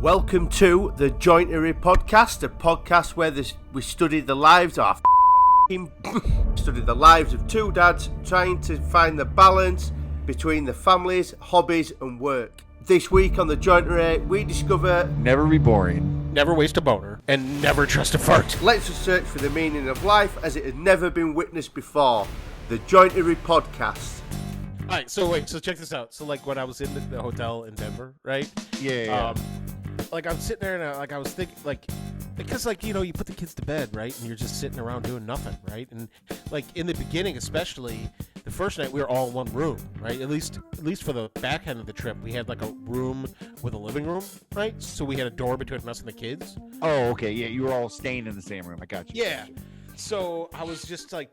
Welcome to the Jointery podcast, a podcast where we study the lives of study the lives of two dads trying to find the balance between the families, hobbies and work. This week on the Jointery, we discover never be boring, never waste a boner, and never trust a fart. Let's search for the meaning of life as it had never been witnessed before. The Jointery podcast. All right, so check this out. So like when I was in the hotel in Denver, right? Yeah. Like I'm sitting there and I was thinking because you put the kids to bed, right? And you're just sitting around doing nothing, right? And like in the beginning, especially the first night, we were all in one room, right? At least for the back end of the trip, we had like a room with a living room, right? So we had a door between us and the kids. Oh, okay. Yeah, you were all staying in the same room. I got you. Yeah. So I was just like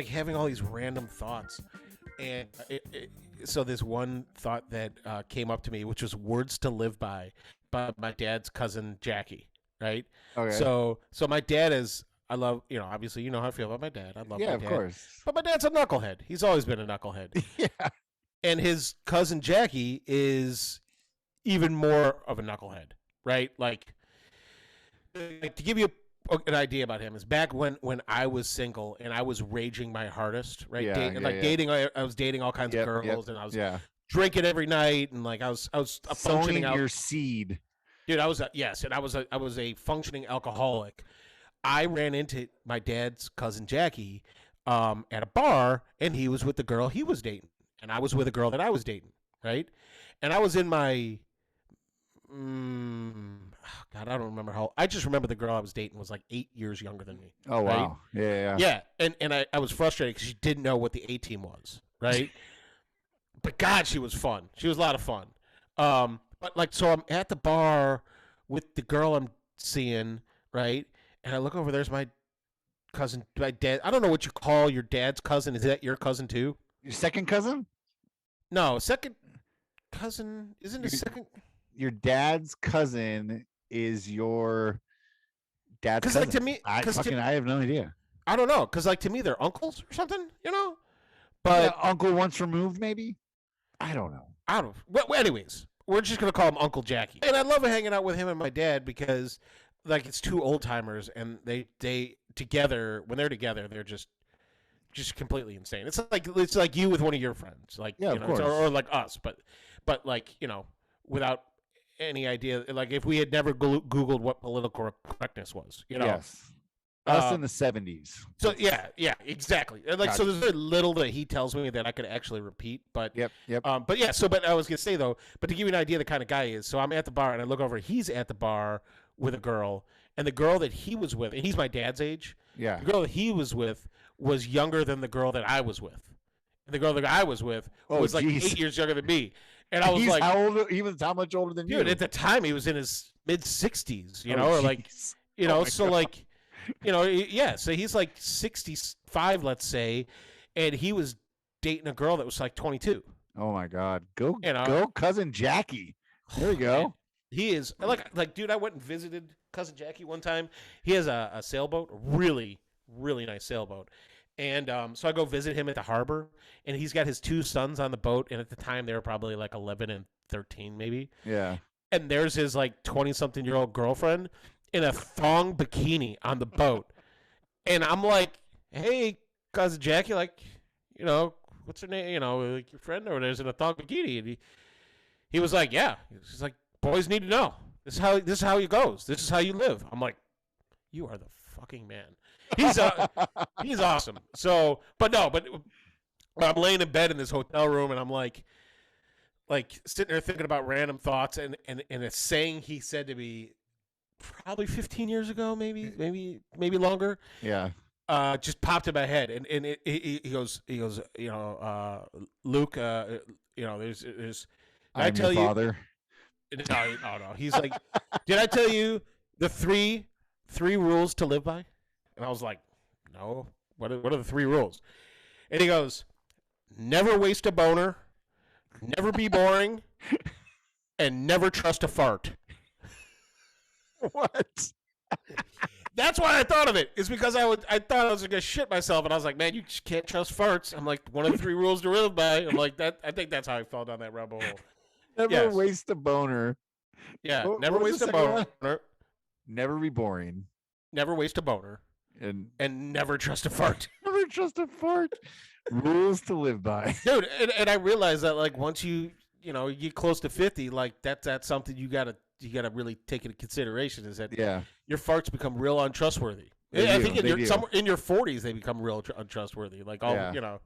having all these random thoughts, and so this one thought that came up to me, which was words to live by my dad's cousin Jackie, right? Okay. So my dad is, I love, obviously how I feel about my dad. I love my dad. Yeah, of course. But my dad's a knucklehead. He's always been a knucklehead. Yeah. And his cousin Jackie is even more of a knucklehead, right? Like to give you an idea about him is back when I was single and I was raging my hardest, right? Yeah, dating, I was dating all kinds of girls and I was drinking every night and like I was functioning your seed. Dude, I was a functioning alcoholic. I ran into my dad's cousin Jackie at a bar, and he was with the girl he was dating, and I was with a girl that I was dating, right? And I was in my God, I don't remember how. I just remember the girl I was dating was like 8 years younger than me. Oh right? wow, yeah. Yeah, and I was frustrated because she didn't know what the A team was, right? But God, she was fun. She was a lot of fun. But like, so I'm at the bar with the girl I'm seeing, right? And I look over, there's my cousin, my dad. I don't know what you call your dad's cousin. Is that your cousin too? Your second cousin? No, second cousin. Isn't it second? Your dad's cousin is your dad's cousin. Like to me, I have no idea. I don't know, because like to me, they're uncles or something, But yeah, uncle once removed, maybe. I don't know. Well, anyways, we're just gonna call him Uncle Jackie. And I love hanging out with him and my dad because, like, it's two old timers, and they together when they're together, they're just completely insane. It's like you with one of your friends, like of course. or like us, but like without any idea. Like if we had never Googled what political correctness was, Yes. Us in the 70s. So yeah, exactly. And like, so there's very little that he tells me that I could actually repeat. But Yep. But yeah. So, but I was gonna say though, but to give you an idea of the kind of guy he is. So I'm at the bar and I look over. He's at the bar with a girl, and the girl that he was with, and he's my dad's age. Yeah. The girl that he was with was younger than the girl that I was with, and the girl that I was with was like 8 years younger than me. And I was like, how old? He was how much older than you? Dude, at the time he was in his mid 60s. Or like, so God. like. Yeah, so he's like 65, let's say, and he was dating a girl that was like 22. Oh my God, go cousin Jackie. There you go. He is like, dude. I went and visited cousin Jackie one time. He has a sailboat, a really, really nice sailboat, and so I go visit him at the harbor, and he's got his two sons on the boat, and at the time they were probably like 11 and 13, maybe. Yeah. And there's his like 20-something-year-old girlfriend in a thong bikini on the boat. And I'm like, hey, cousin Jackie, like, what's her name? Like your friend over there's in a thong bikini. And he was like, yeah. He's like, boys need to know. This is how it goes. This is how you live. I'm like, you are the fucking man. He's awesome. So, but I'm laying in bed in this hotel room and I'm like sitting there thinking about random thoughts and a saying he said to me probably 15 years ago, maybe longer. Yeah. Just popped in my head, and he goes, Luke, there's. I'm your father. No. He's like, did I tell you the three rules to live by? And I was like, no. What are the three rules? And he goes, never waste a boner, never be boring, and never trust a fart. What? That's why I thought of it. Is because I thought I was gonna shit myself, and I was like, man, you just can't trust farts. I'm like, one of the three rules to live by. I'm like that. I think that's how I fell down that rabbit hole. Never waste a boner. Yeah, What never was the waste a second one? boner. Never be boring. Never waste a boner. And And never trust a fart. never trust a fart. Rules to live by. Dude, and I realize that like once you get close to 50, like that's something you gotta really take into consideration is that Yeah. your farts become real untrustworthy. They I do, think they do. somewhere in your 40s they become real untrustworthy. Like Yeah.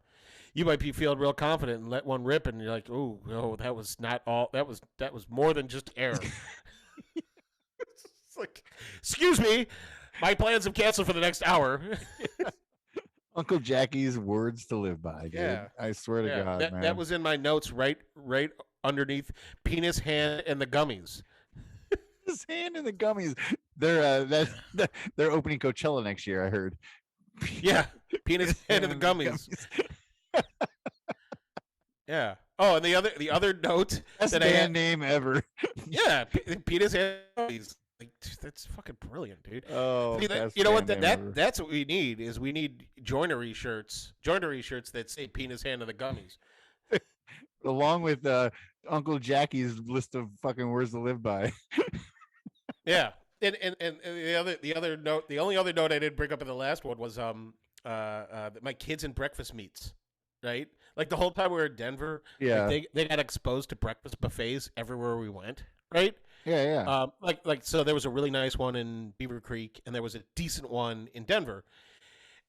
you might be feeling real confident and let one rip, and you're like, oh no, that was not all. That was more than just air. It's like, excuse me, my plans have canceled for the next hour. Uncle Jackie's words to live by, dude. Yeah. I swear to God, man. That was in my notes, right underneath penis, hand, and the gummies. His hand in the gummies. They're opening Coachella next year, I heard. Yeah, penis, hand, and the gummies. Yeah. Oh, and the other note Best that band name ever. Yeah, penis, hand, and gummies. Like, that's fucking brilliant, dude. Oh, you know what? band name ever. That's what we need. Is we need joinery shirts that say penis, hand, and the gummies. Along with Uncle Jackie's list of fucking words to live by. Yeah, and the other note, the only other note I didn't bring up in the last one was my kids in breakfast meats, right? Like the whole time we were in Denver, Yeah. like they got exposed to breakfast buffets everywhere we went, right? Yeah. So there was a really nice one in Beaver Creek, and there was a decent one in Denver.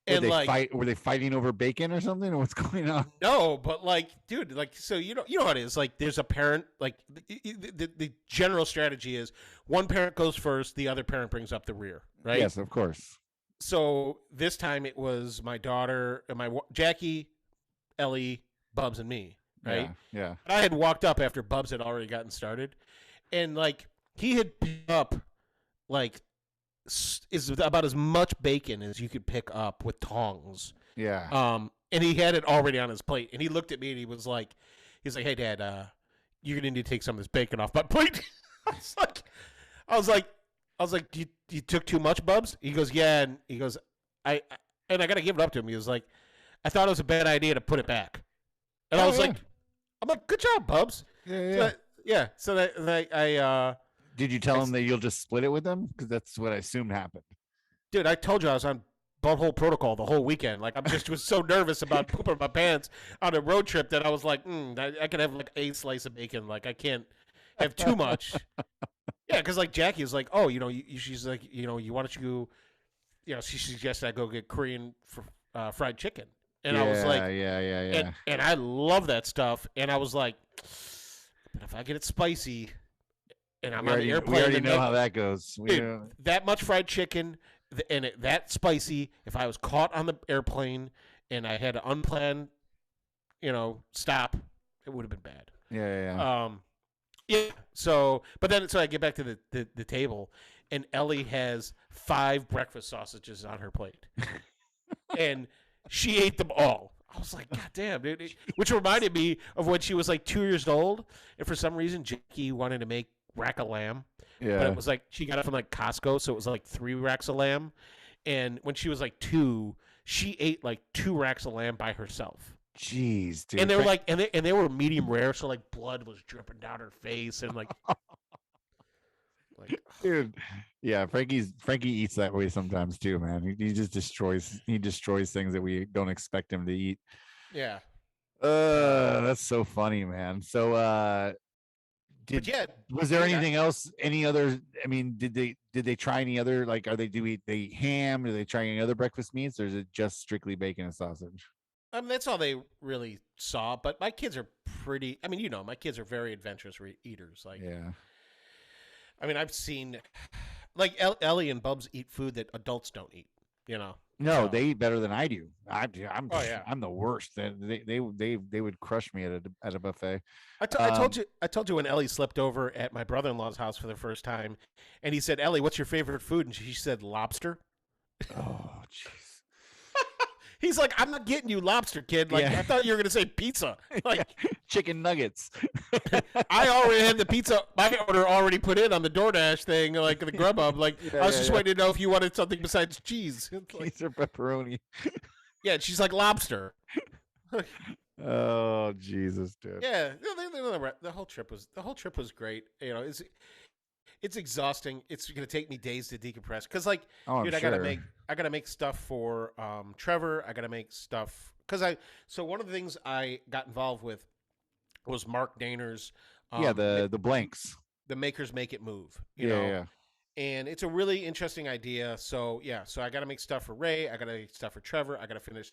Were And were they fighting over bacon or something, or what's going on? No, but like, dude, like, so you know how it is. Like, there's a parent. Like, the general strategy is one parent goes first, the other parent brings up the rear, right? Yes, of course. So this time it was my daughter and Jackie, Ellie, Bubs, and me, right? Yeah. But I had walked up after Bubs had already gotten started, and like he had picked up like is about as much bacon as you could pick up with tongs. Yeah. And he had it already on his plate, and he looked at me and he was like, "Hey, Dad, you're gonna need to take some of this bacon off my plate." I was like, you took too much, Bubs? He goes, "Yeah," and he goes, I gotta give it up to him. He was like, "I thought it was a bad idea to put it back," and I was like, "I'm like, good job, Bubs." Yeah. So I Did you tell him that you'll just split it with them? Because that's what I assumed happened. dude, I told you I was on butthole protocol the whole weekend. Like, was so nervous about pooping my pants on a road trip that I was like, I can have like a slice of bacon. Like, I can't have too much. Yeah, because like Jackie was like, oh, she's like, why don't you, she suggested I go get Korean fried chicken, and I was like, yeah. And I love that stuff, and I was like, but if I get it spicy. And I'm on the airplane. We already know how that goes. That much fried chicken and that spicy. If I was caught on the airplane and I had an unplanned, stop, it would have been bad. Yeah. Yeah. So I get back to the table, and Ellie has 5 breakfast sausages on her plate, and she ate them all. I was like, God damn, dude. Which reminded me of when she was like 2 years old, and for some reason Jackie wanted to make rack of lamb. Yeah. But it was like she got it from like Costco, so it was like 3 racks of lamb. And when she was like 2, she ate like 2 racks of lamb by herself. Jeez, dude. And they were like, and they were medium rare, so like blood was dripping down her face, and like, dude, yeah. Frankie eats that way sometimes too, man. He just destroys things that we don't expect him to eat. Yeah. That's so funny, man. So, was there anything else? Any other? I mean, did they try any other? Like, they ham? Do they try any other breakfast meats, or is it just strictly bacon and sausage? That's all they really saw. But my kids are pretty. I mean, my kids are very adventurous eaters. Like, yeah. I mean, I've seen, like Ellie and Bubs eat food that adults don't eat. No, they eat better than I do. I'm the worst. They would crush me at a buffet. I told you when Ellie slept over at my brother-in-law's house for the first time, and he said, "Ellie, what's your favorite food?" And she said, "Lobster." Oh, jeez. He's like, "I'm not getting you lobster, kid. Like, I thought you were gonna say pizza. Like, chicken nuggets." I already had the pizza, my order already put in on the DoorDash thing, like the Grubhub. Like, I was just waiting to know if you wanted something besides cheese. Cheese or pepperoni. Yeah, and she's like, "Lobster." Oh, Jesus, dude. Yeah, the whole trip was great. it's exhausting. It's gonna take me days to decompress because, like, Oh, I'm dude, sure. I gotta make stuff for Trevor. I gotta make stuff because so one of the things I got involved with was Mark Daner's Yeah, um, the blanks. the Makers Make It Move. You Yeah, know, yeah. and it's a really interesting idea. So yeah, so I got to make stuff for Ray. I got to make stuff for Trevor. I got to finish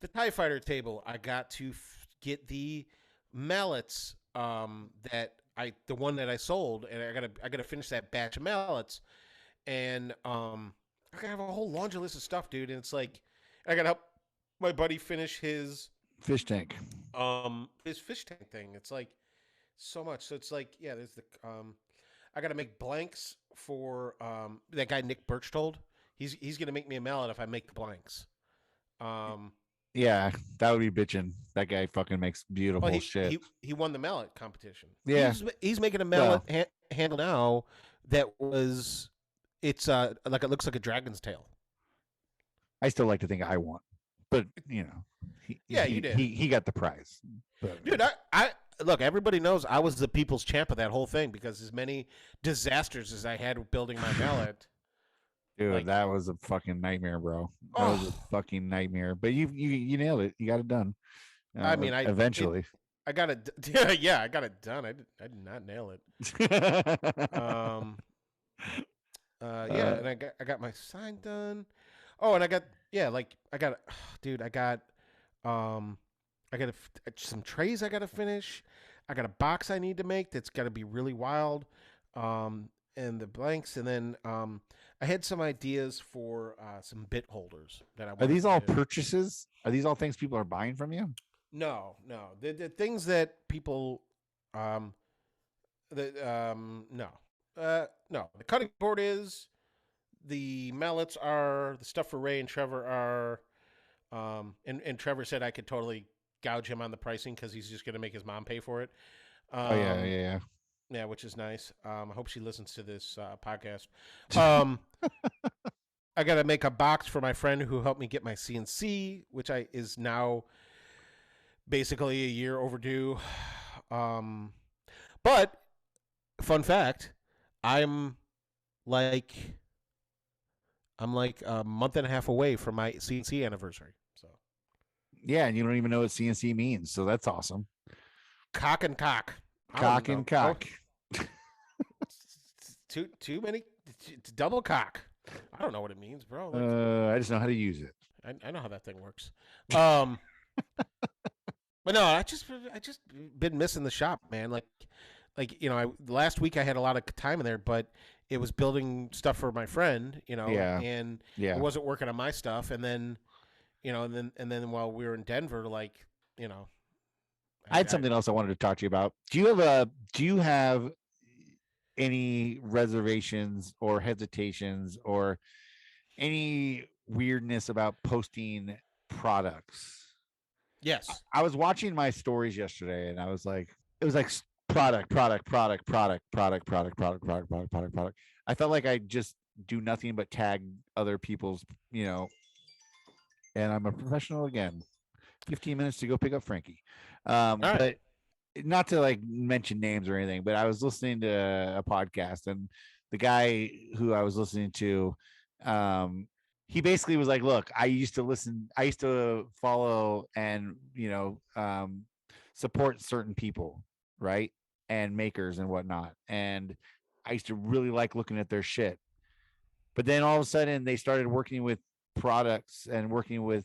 the TIE Fighter table. I got to get the mallets the one that I sold, and I gotta finish that batch of mallets, and I gotta have a whole laundry list of stuff, dude. And it's like I gotta help my buddy finish Fish tank. his fish tank thing. It's like so much. So it's like yeah, there's the I gotta make blanks for that guy Nick Birchtold. He's gonna make me a mallet if I make the blanks. Yeah, that would be bitching. That guy fucking makes beautiful Well, shit. he won the mallet competition. Yeah. He's making a mallet handle now that was it's like it looks like a dragon's tail. I still like to think I won, but you did. He got the prize. But, dude. I look. Everybody knows I was the people's champ of that whole thing because as many disasters as I had with building my mallet. Dude, that was a fucking nightmare, bro. That was a fucking nightmare. But you nailed it. You got it done. I mean, eventually. I got it. Yeah, I got it done. I did not nail it. Yeah, and I got my sign done. Oh, and I got dude, I got some trays I got to finish. I got a box I need to make that's got to be really wild. And the blanks, and then I had some ideas for some bit holders that I. Are these all purchases? Are these all things people are buying from you? No. The things that people, no. No. The cutting board is. The mallets are. The stuff for Ray and Trevor are. And Trevor said I could totally gouge him on the pricing because he's just going to make his mom pay for it. Yeah. Yeah, which is nice. I hope she listens to this podcast. I got to make a box for my friend who helped me get my CNC, which is now basically a year overdue. But fun fact, I'm like a month and a half away from my CNC anniversary. So yeah, and you don't even know what CNC means, so that's awesome. Cock and cock. Cock and cock. Too many. It's double cock. I don't know what it means, bro. I just know how to use it. I know how that thing works. But no, I just been missing the shop, man. Last week I had a lot of time in there, but it was building stuff for my friend, and it wasn't working on my stuff. And then, and then while we were in Denver, I had something else I wanted to talk to you about. Do you have any reservations or hesitations or any weirdness about posting products? Yes. I was watching my stories yesterday and I was like, it was like product. I felt like I just do nothing but tag other people's, and I'm a professional again. 15 minutes to go pick up Frankie. But not to like mention names or anything, but I was listening to a podcast and the guy who I was listening to, he basically was like, look, I used to follow and, support certain people, right? And makers and whatnot. And I used to really like looking at their shit. But then all of a sudden they started working with products and working with,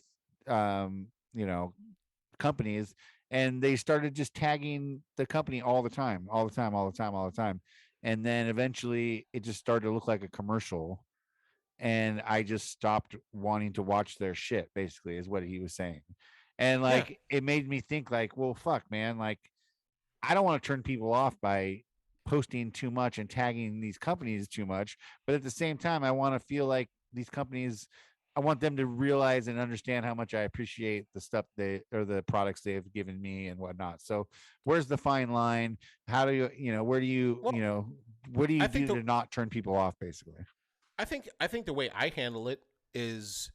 companies, and they started just tagging the company all the time. And then eventually it just started to look like a commercial. And I just stopped wanting to watch their shit, basically, is what he was saying. And it made me think like, well, fuck, man, like I don't want to turn people off by posting too much and tagging these companies too much. But at the same time, I want to feel like these companies, I want them to realize and understand how much I appreciate the stuff the products they've given me and whatnot. So where's the fine line? How do you, what do you do to not turn people off, basically? I think the way I handle it is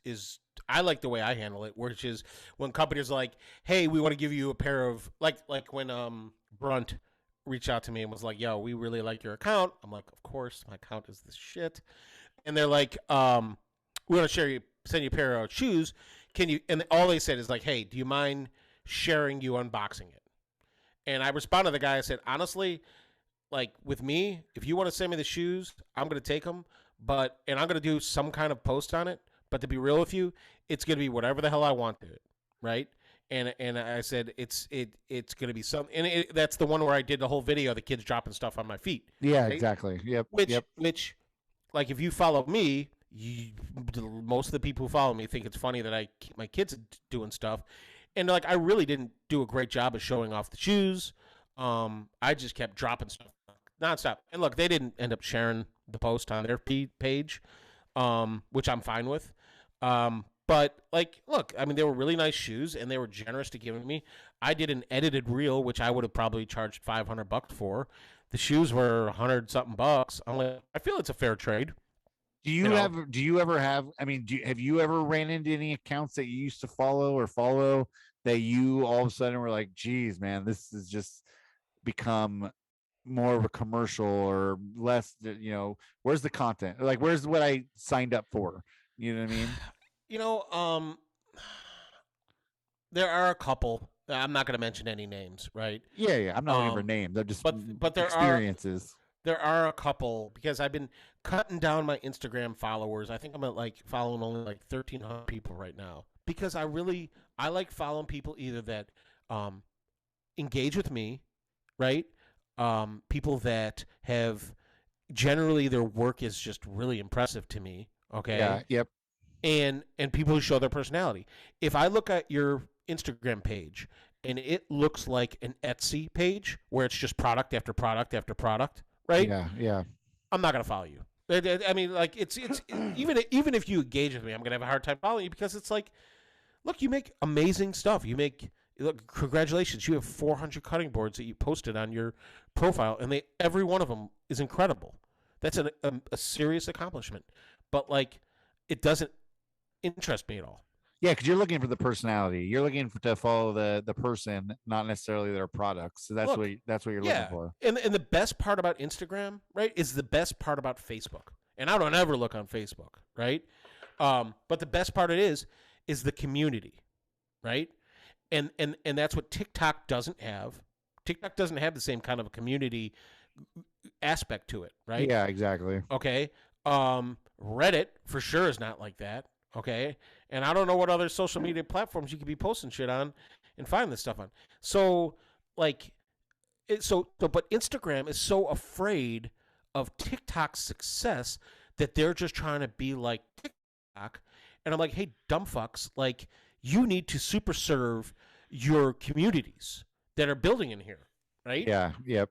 I like the way I handle it, which is when companies are like, hey, we want to give you a pair of like when Brunt reached out to me and was like, "Yo, we really like your account." I'm like, "Of course, my account is this shit." And they're like, "We want to send you a pair of shoes. Can you?" And all they said is like, "Hey, do you mind sharing you unboxing it?" And I responded to the guy. I said, "Honestly, like with me, if you want to send me the shoes, I'm gonna take them, and I'm gonna do some kind of post on it. But to be real with you, it's gonna be whatever the hell I want to it, right?" And I said it's gonna be some, and that's the one where I did the whole video of the kids dropping stuff on my feet. Yeah, right? exactly. Yep. Which, like, if you follow me, most of the people who follow me think it's funny that my kids doing stuff, and like I really didn't do a great job of showing off the shoes. I just kept dropping stuff nonstop. And look, they didn't end up sharing the post on their page, which I'm fine with. But like, look, I mean, they were really nice shoes, and they were generous to giving me. I did an edited reel, which I would have probably charged $500 for. The shoes were $100-something. I'm like, I feel it's a fair trade. Do you ever have? I mean, have you ever ran into any accounts that you used to follow that you all of a sudden were like, "Geez, man, this has just become more of a commercial or less? Where's the content? Like, where's what I signed up for? You know what I mean?" There are a couple. I'm not going to mention any names, right? Yeah. I'm not looking for names. They're just but there experiences. There are a couple, because I've been cutting down my Instagram followers. I think I'm at following only 1,300 people right now, because I like following people either that engage with me, right? People that have generally their work is just really impressive to me. Okay. Yeah. Yep. And people who show their personality. If I look at your Instagram page and it looks like an Etsy page where it's just product after product after product, right? Yeah. I'm not gonna follow you. I mean, like it's even if you engage with me, I'm gonna have a hard time following you, because it's like, look, you make amazing stuff. Look, congratulations, you have 400 cutting boards that you posted on your profile, and every one of them is incredible. That's a serious accomplishment. But like, it doesn't interest me at all. Yeah, because you're looking for the personality. You're looking to follow the person, not necessarily their products. So that's what you're looking for. And the best part about Instagram, right, is the best part about Facebook. And I don't ever look on Facebook, right? But the best part is the community, right? And that's what TikTok doesn't have. TikTok doesn't have the same kind of a community aspect to it, right? Yeah, exactly. Okay. Reddit for sure is not like that. Okay. And I don't know what other social media platforms you could be posting shit on and find this stuff on. So like, but Instagram is so afraid of TikTok's success that they're just trying to be like TikTok. And I'm like, hey, dumb fucks, like, you need to super serve your communities that are building in here, right? Yeah. Yep.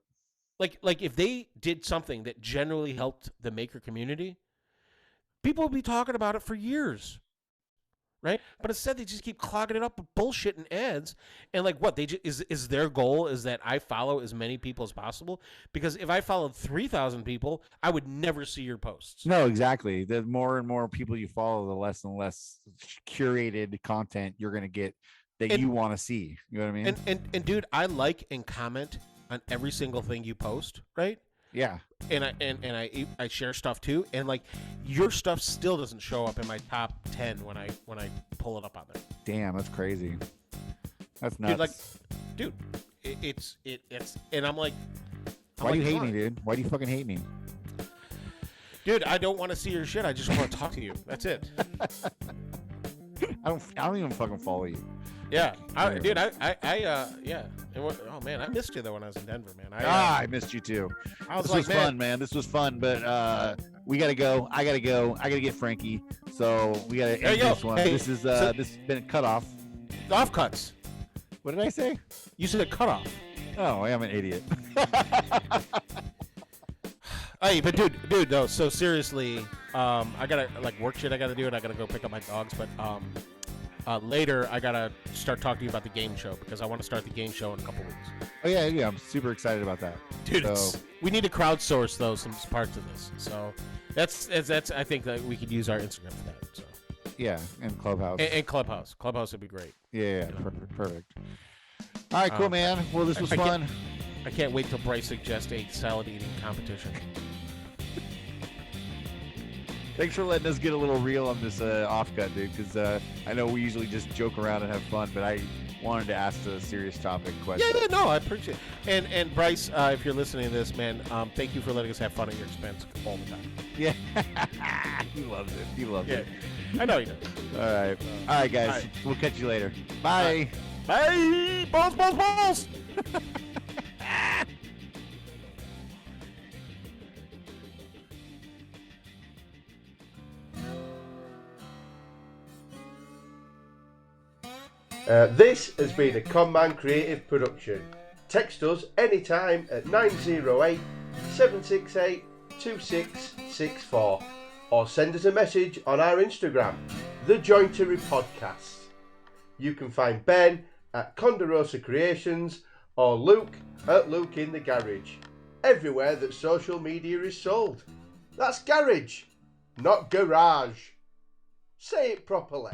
Like if they did something that generally helped the maker community, people would be talking about it for years, right? But instead, they just keep clogging it up with bullshit and ads. And like, what is their goal is that I follow as many people as possible? Because if I followed 3,000 people, I would never see your posts. No, exactly. The more and more people you follow, the less and less curated content you're going to get that you want to see. You know what I mean? And dude, I like and comment on every single thing you post, right? Yeah. And I share stuff too, and like, your stuff still doesn't show up in my top 10 when I pull it up on there. Damn, that's crazy. That's nuts. Dude, it's and I'm like, why do you hate me, dude? Why do you fucking hate me? Dude, I don't want to see your shit. I just want to talk to you. That's it. I don't even fucking follow you. Yeah, yeah. Oh man, I missed you though when I was in Denver, man. I missed you too. This was fun, man. This was fun, but we gotta go. I gotta go. I gotta get Frankie. So we gotta end this one. Hey, this has been cut off. Offcuts. What did I say? You said cut off. Oh, I am an idiot. Hey, but dude, though. So seriously, I gotta work shit. I gotta do it. I gotta go pick up my dogs, but later, I gotta start talking to you about the game show, because I want to start the game show in a couple weeks. Oh yeah, I'm super excited about that, dude. We need to crowdsource though some parts of this, so that's I think that we could use our Instagram for that. So yeah, and Clubhouse and Clubhouse would be great. Yeah, perfect. All right, cool, man. Well, this was fun. I can't wait till Bryce suggests a salad eating competition. Thanks for letting us get a little real on this offcut, dude, because I know we usually just joke around and have fun, but I wanted to ask a serious topic question. Yeah, no, I appreciate it. And Bryce, if you're listening to this, man, thank you for letting us have fun at your expense all the time. Yeah. He loves it. He loves it. I know you do. All right, guys. All right. We'll catch you later. Bye. Bye! Balls, balls, balls! This has been a ConMan creative production. Text us anytime at 908 768 2664 or send us a message on our Instagram, thejointery podcast. You can find Ben at Conroy Creations or Luke at Luke in the Garage. Everywhere that social media is sold. That's garage, not garage. Say it properly.